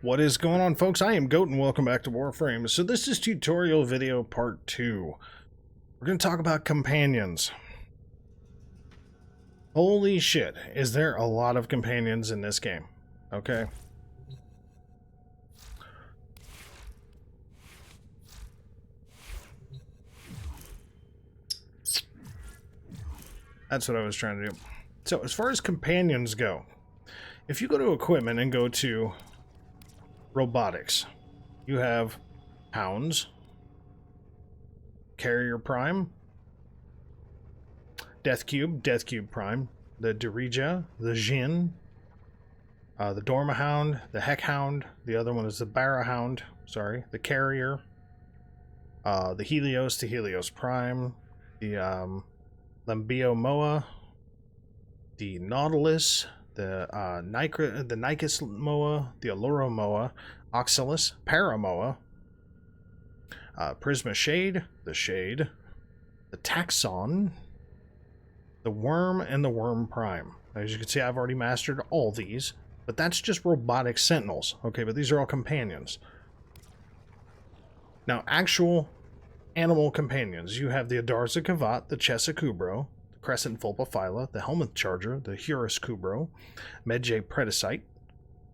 What is going on, folks? I am Goat and welcome back to Warframe. So this is tutorial video part 2. We're going to talk about companions. Holy shit, is there a lot of companions in this game? Okay. That's what I was trying to do. So as far as companions go, if you go to equipment and go to robotics, you have hounds, carrier prime, death cube prime, the Dirija, the Jin, the Dormahound, the Heckhound, the other one is the Barahound, sorry, the carrier, the Helios prime, the Allura Moa, the Nautilus, the Nikis Moa, the Allura Moa, Oxalis, Paramoa, Prisma Shade, the Taxon, the Worm, and the Worm Prime. As you can see, I've already mastered all these, but that's just robotic sentinels, okay? But these are all companions. Now, actual animal companions, you have the Adarza Kavat, the Chesa Kubrow, Crescent Vulpaphyla, the Helmet Charger, the Hurus Kubrow, Medjay Predicite,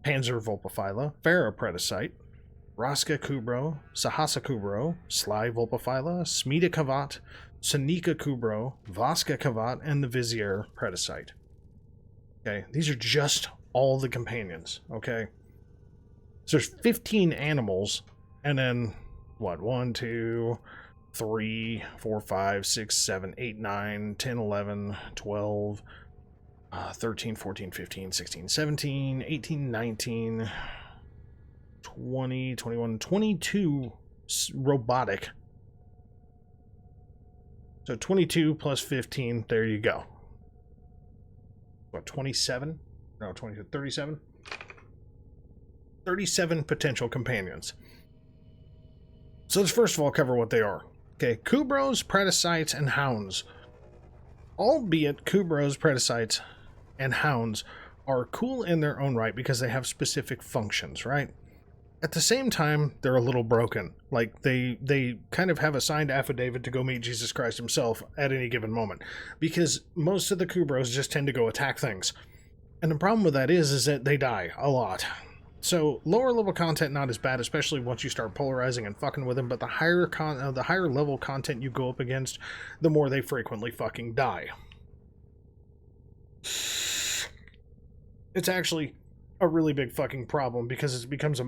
Panzer Vulpaphyla, Farah Predicite, Raska Kubrow, Sahasa Kubrow, Sly Vulpaphyla, Smita Kavat, Sunika Kubrow, Vaska Kavat, and the Vizier Predicite. Okay, these are just all the companions, okay? So there's 15 animals, and then, what, 1, 2... 3, 4, 5, 6, 7, 8, 9, 10, 11, 12, 13, 14, 15, 16, 17, 18, 19, 20, 21, 22 robotic. So 22 plus 15, there you go. What, 27? No, 22, 37? 37 potential companions. So let's first of all cover what they are. Okay, Kubrows, Predicites, and Hounds. Albeit Kubrows, Predicites, and Hounds are cool in their own right because they have specific functions, right? At the same time, they're a little broken. Like, they kind of have a signed affidavit to go meet Jesus Christ himself at any given moment. Because most of the Kubrows just tend to go attack things. And the problem with that is that they die a lot. So lower level content not as bad, especially once you start polarizing and fucking with them, but the higher level content you go up against, the more they frequently fucking die. It's actually a really big fucking problem because it becomes a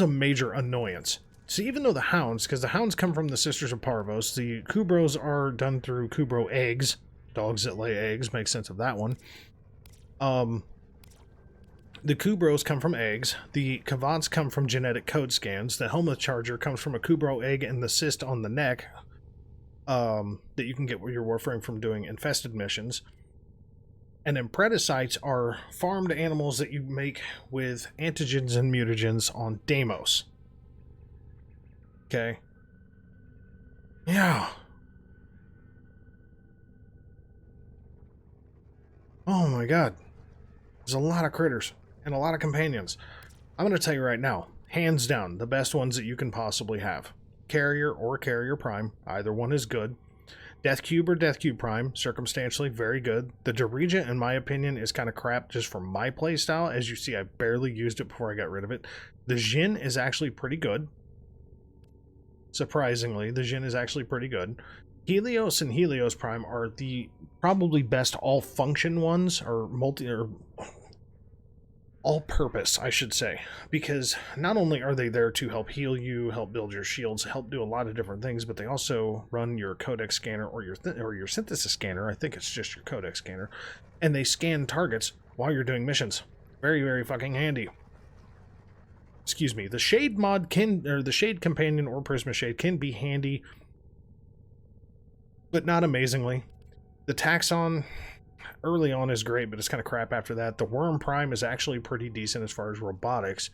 major annoyance. So even though the hounds, because the hounds come from the Sisters of Parvos, the Kubrows are done through Kubrow eggs, dogs that lay eggs, makes sense of that one. The Kubrows come from eggs, the Kavats come from genetic code scans, the Helmet Charger comes from a Kubrow egg and the cyst on the neck that you can get with your Warframe from doing infested missions. And then Predicites are farmed animals that you make with antigens and mutagens on Deimos. Okay. Yeah. Oh my god. There's a lot of critters. And a lot of companions. I'm going to tell you right now, hands down, the best ones that you can possibly have. Carrier or Carrier Prime, either one is good. Death Cube or Death Cube Prime, circumstantially very good. The Dirija, in my opinion, is kind of crap just for my playstyle. As you see, I barely used it before I got rid of it. The Jin is actually pretty good. Surprisingly, the Jin is actually pretty good. Helios and Helios Prime are the probably best all-function ones, or all-purpose, I should say, because not only are they there to help heal you, help build your shields, help do a lot of different things, but they also run your codex scanner or your synthesis scanner. I think it's just your codex scanner, and they scan targets while you're doing missions. Very, very fucking handy. Excuse me. The Shade mod the Shade Companion or Prisma Shade can be handy, but not amazingly. The Taxon early on is great, but it's kind of crap after that. The Worm Prime is actually pretty decent as far as robotics.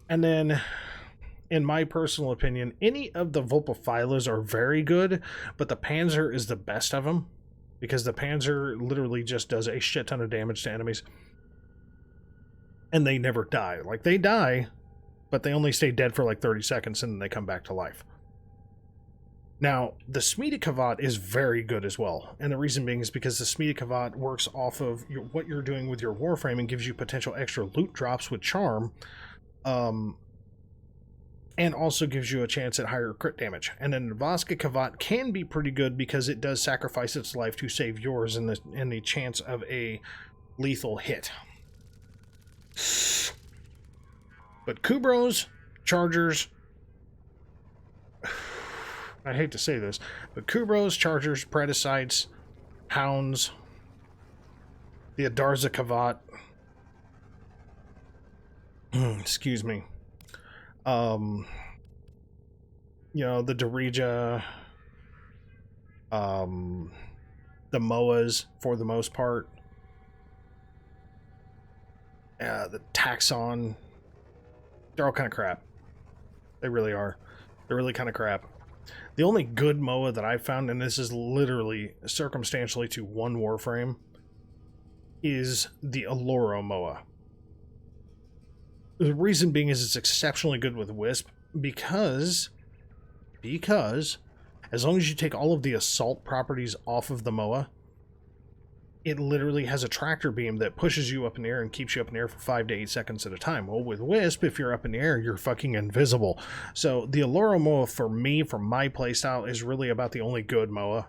And then, in my personal opinion, any of the Vulpaphylas are very good, but the Panzer is the best of them, because the Panzer literally just does a shit ton of damage to enemies. and they never die. Like, they die, but they only stay dead for like 30 seconds and then they come back to life. Now, the Sunika Kubrow is very good as well, and the reason being is because the Sunika Kubrow works off of what you're doing with your Warframe and gives you potential extra loot drops with Charm, and also gives you a chance at higher crit damage. And then the Sunika Kubrow can be pretty good because it does sacrifice its life to save yours in the chance of a lethal hit. But Kubrows, Chargers, I hate to say this, but Kubrows, Chargers, Predicites, Hounds, the Allura Moa, excuse me, you know, the Darija, the Moas for the most part, the Taxon, they're all kind of crap. They really are. They're really kind of crap. The only good Moa that I've found, and this is literally circumstantially to one Warframe, is the Allura Moa. The reason being is it's exceptionally good with Wisp because as long as you take all of the assault properties off of the Moa, it literally has a tractor beam that pushes you up in the air and keeps you up in the air for 5 to 8 seconds at a time. Well, with Wisp, if you're up in the air, you're fucking invisible. So the Allura Moa, for me, for my playstyle, is really about the only good Moa.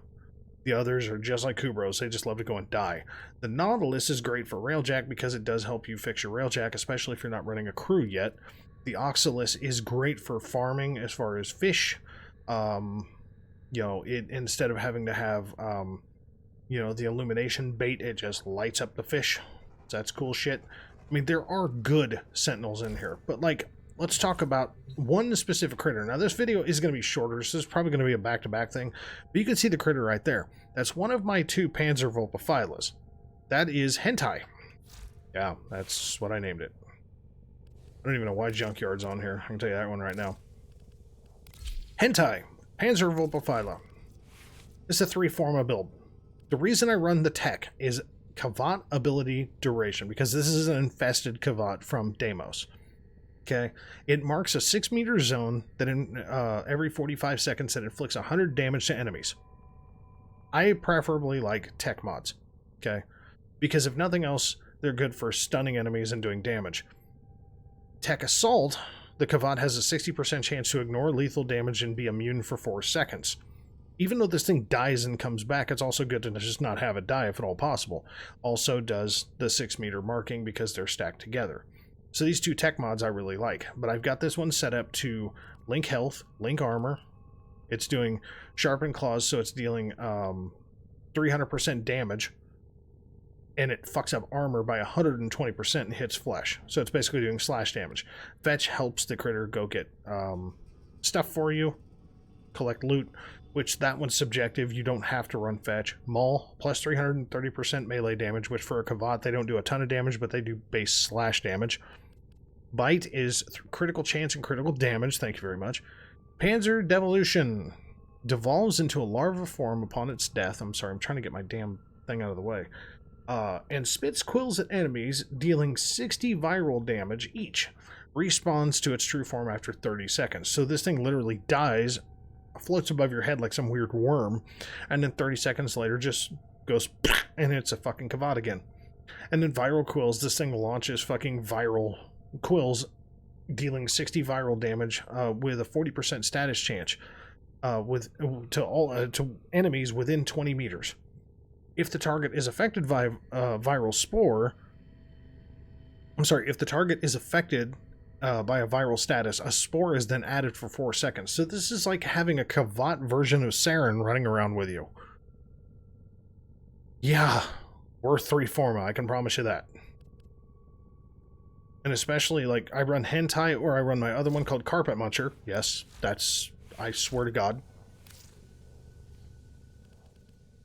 The others are just like Kubrows. They just love to go and die. The Nautilus is great for Railjack because it does help you fix your Railjack, especially if you're not running a crew yet. The Oxalis is great for farming as far as fish. You know, instead of having to have... you know, the illumination bait, it just lights up the fish. So that's cool shit. I mean, there are good sentinels in here, but like, let's talk about one specific critter. Now, this video is going to be shorter, so this is probably going to be a back-to-back thing, but you can see the critter right there. That's one of my 2 Panzerwolfophilas. That is Hentai. Yeah, that's what I named it. I don't even know why Junkyard's on here. I can tell you that one right now. Hentai, Panzerwolfophyla. This is a 3-forma build. The reason I run the tech is Kubrow ability duration, because this is an infested Kubrow from Deimos. Okay, it marks a 6-meter zone that in every 45 seconds that inflicts 100 damage to enemies. I preferably like tech mods, okay, because if nothing else, they're good for stunning enemies and doing damage. Tech assault, the Kubrow has a 60% chance to ignore lethal damage and be immune for 4 seconds. Even though this thing dies and comes back, it's also good to just not have it die if at all possible. Also does the 6-meter marking because they're stacked together. So these 2 tech mods I really like. But I've got this one set up to link health, link armor. It's doing sharpened claws, so it's dealing 300% damage. And it fucks up armor by 120% and hits flesh. So it's basically doing slash damage. Fetch helps the critter go get stuff for you, collect loot. Which that one's subjective, you don't have to run fetch. Maul, plus 330% melee damage, which for a Kubrow, they don't do a ton of damage, but they do base slash damage. Bite is critical chance and critical damage, thank you very much. Panzer Devolution devolves into a larva form upon its death. I'm sorry, I'm trying to get my damn thing out of the way. And spits quills at enemies, dealing 60 viral damage each. Respawns to its true form after 30 seconds. So this thing literally dies, floats above your head like some weird worm, and then 30 seconds later just goes and it's a fucking Kubrow again. And then viral quills, this thing launches fucking viral quills, dealing 60 viral damage with a 40% status chance to enemies within 20 meters. If the target is affected by viral spore, if the target is affected by a viral status, a spore is then added for 4 seconds. So this is like having a Kubrow version of Saren running around with you. Yeah, worth 3-forma, I can promise you that. And especially, like, I run Hentai, or I run my other one called Carpet Muncher. Yes, that's, I swear to God.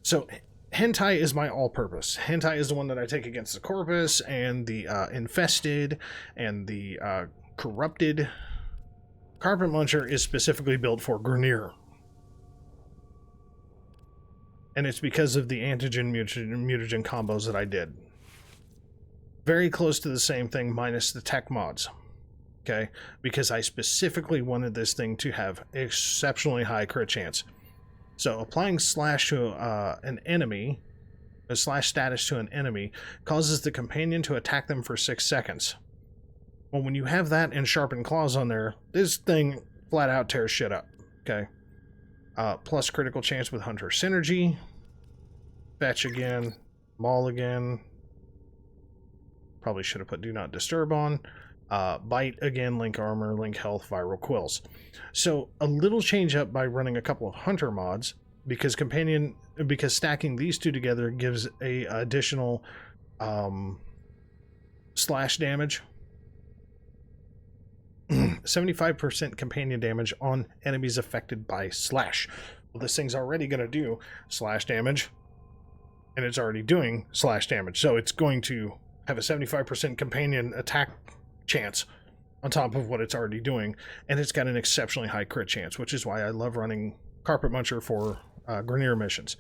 So, Hentai is my all-purpose. Hentai is the one that I take against the Corpus, and the Infested, and the Corrupted. Carpet Muncher is specifically built for Grineer. And it's because of the antigen-mutagen combos that I did. very close to the same thing minus the tech mods. Okay, because I specifically wanted this thing to have exceptionally high crit chance. So applying slash to an enemy, a slash status to an enemy, causes the companion to attack them for 6 seconds. Well, when you have that and sharpened claws on there, this thing flat out tears shit up. Okay, plus critical chance with Hunter Synergy, fetch again, maul again. Probably should have put Do Not Disturb on. Bite again, Link Armor, Link Health, Viral Quills. So a little change up by running a couple of Hunter mods, because stacking these two together gives a additional slash damage. 75% companion damage on enemies affected by slash. Well, this thing's already going to do slash damage, and it's already doing slash damage, so it's going to have a 75% companion attack chance on top of what it's already doing, and it's got an exceptionally high crit chance, which is why I love running Carpet Muncher for Grenier missions.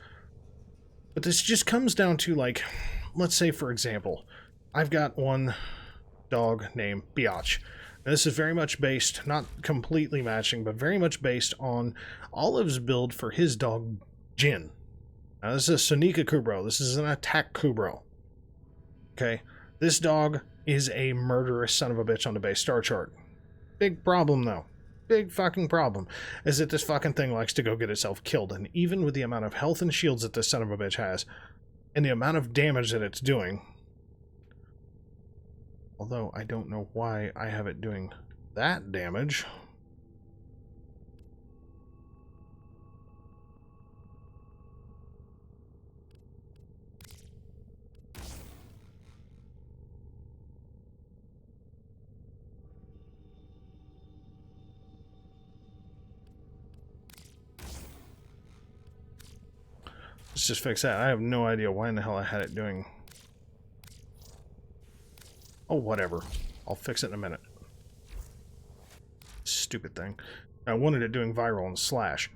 But this just comes down to, like, let's say, for example, I've got one dog named Biatch. Now, this is very much based, not completely matching, but very much based on Olive's build for his dog, Jin. Now, this is a Sunika Kubrow. This is an attack Kubrow. Okay? This dog is a murderous son of a bitch on the base star chart. Big problem, though. Big fucking problem. Is that this fucking thing likes to go get itself killed. And even with the amount of health and shields that this son of a bitch has, and the amount of damage that it's doing, although I don't know why I have it doing that damage. Let's just fix that. I have no idea why in the hell I had it doing. Oh, whatever. I'll fix it in a minute. Stupid thing. I wanted it doing viral and slash,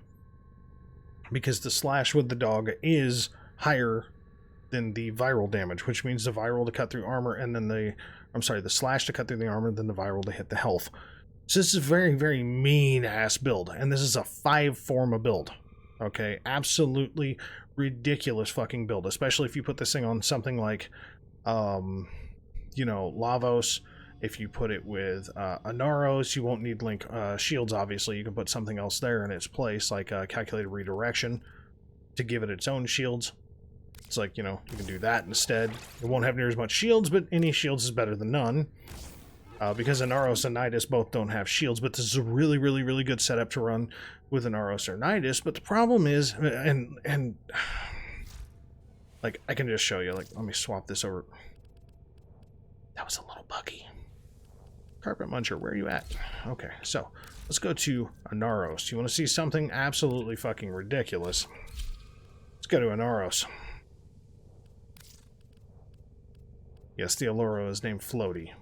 because the slash with the dog is higher than the viral damage, which means the viral to cut through armor, and then the slash to cut through the armor, then the viral to hit the health. So this is a very, very mean ass build, and this is a 5-forma build. Okay, absolutely ridiculous fucking build, especially if you put this thing on something like, you know, Lavos. If you put it with Inaros, you won't need Link shields, obviously. You can put something else there in its place, like Calculated Redirection, to give it its own shields. It's like, you know, you can do that instead. It won't have near as much shields, but any shields is better than none. Because Inaros and Nidus both don't have shields, but this is a really, really, really good setup to run with Inaros or Nidus. But the problem is, and like, I can just show you, like, let me swap this over. That was a little buggy. Carpet Muncher, where are you at? Okay, so let's go to Inaros. You want to see something absolutely fucking ridiculous? Let's go to Inaros. Yes, the Allura is named Floaty.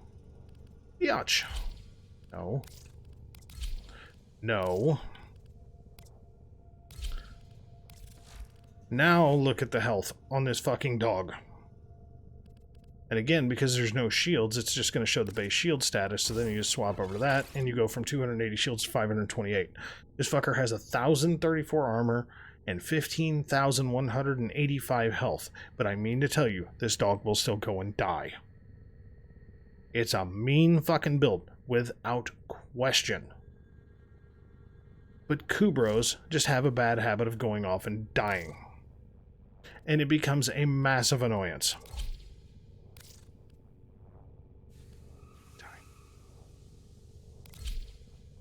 Biatch. No. No. Now look at the health on this fucking dog. And again, because there's no shields, it's just going to show the base shield status, so then you just swap over to that, and you go from 280 shields to 528. This fucker has 1,034 armor and 15,185 health, but I mean to tell you, this dog will still go and die. It's a mean fucking build, without question. But Kubrows just have a bad habit of going off and dying. And it becomes a massive annoyance.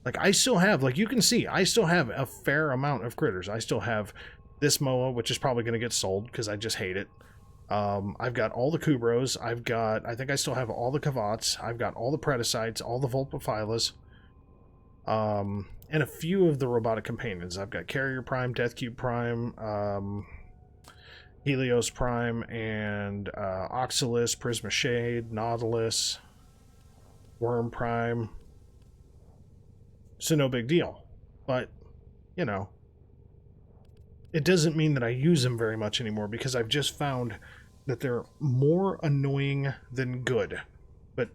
Like, I still have, like you can see, I still have a fair amount of critters. I still have this Moa, which is probably going to get sold because I just hate it. I've got all the Kubrows. I think I still have all the Kavats. I've got all the Predicites, all the Vulpaphylas, and a few of the robotic companions. I've got Carrier Prime, Death Cube Prime, Helios Prime, and Oxalis, Prisma Shade, Nautilus, Worm Prime. So no big deal. But, you know, it doesn't mean that I use them very much anymore, because I've just found that they're more annoying than good. But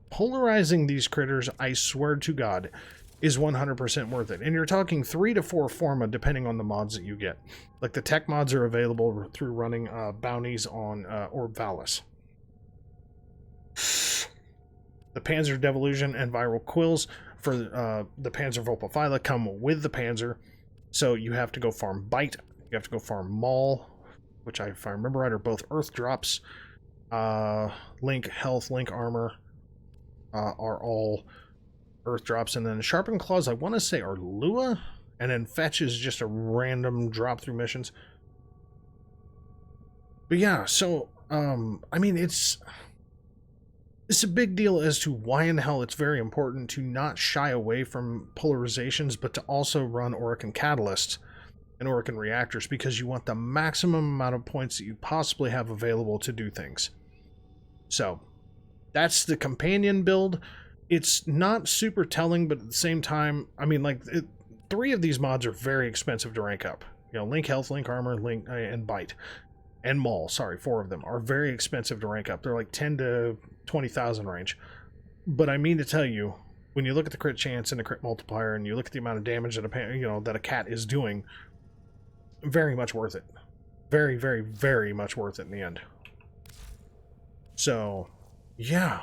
polarizing these critters, I swear to God, is 100% worth it. And you're talking 3 to 4 forma depending on the mods that you get. Like the tech mods are available through running bounties on Orb Valis. The Panzer Devolution and Viral Quills for the Panzer Volpaphyla come with the Panzer. So you have to go farm Bite, you have to go farm Maul, which if I remember right are both Earth drops. Link Health, Link Armor are all Earth drops, and then Sharpened Claws I want to say are Lua, and then Fetch is just a random drop through missions. But yeah, so I mean it's a big deal as to why in the hell it's very important to not shy away from polarizations, but to also run Orokin Catalysts and Orokin Reactors, because you want the maximum amount of points that you possibly have available to do things. So that's the companion build. It's not super telling, but at the same time, I mean, like, 3 of these mods are very expensive to rank up. You know, Link Health, Link Armor, Link and Bite, and Maul, sorry, 4 of them are very expensive to rank up. They're like 10 to 20,000 range. But I mean to tell you, when you look at the crit chance and the crit multiplier, and you look at the amount of damage that that a cat is doing, very much worth it. Very, very, very much worth it in the end. So, yeah.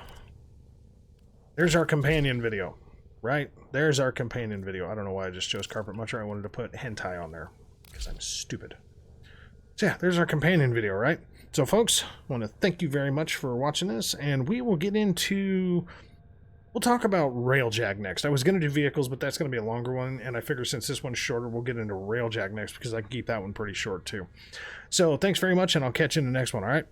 There's our companion video, right? There's our companion video. I don't know why I just chose Carpet Muncher. I wanted to put hentai on there because I'm stupid. So yeah, there's our companion video, right? So folks, I want to thank you very much for watching this, and we will get into... We'll talk about Railjack next. I was going to do vehicles, but that's going to be a longer one, and I figure since this one's shorter, we'll get into Railjack next because I can keep that one pretty short too. So thanks very much, and I'll catch you in the next one, all right?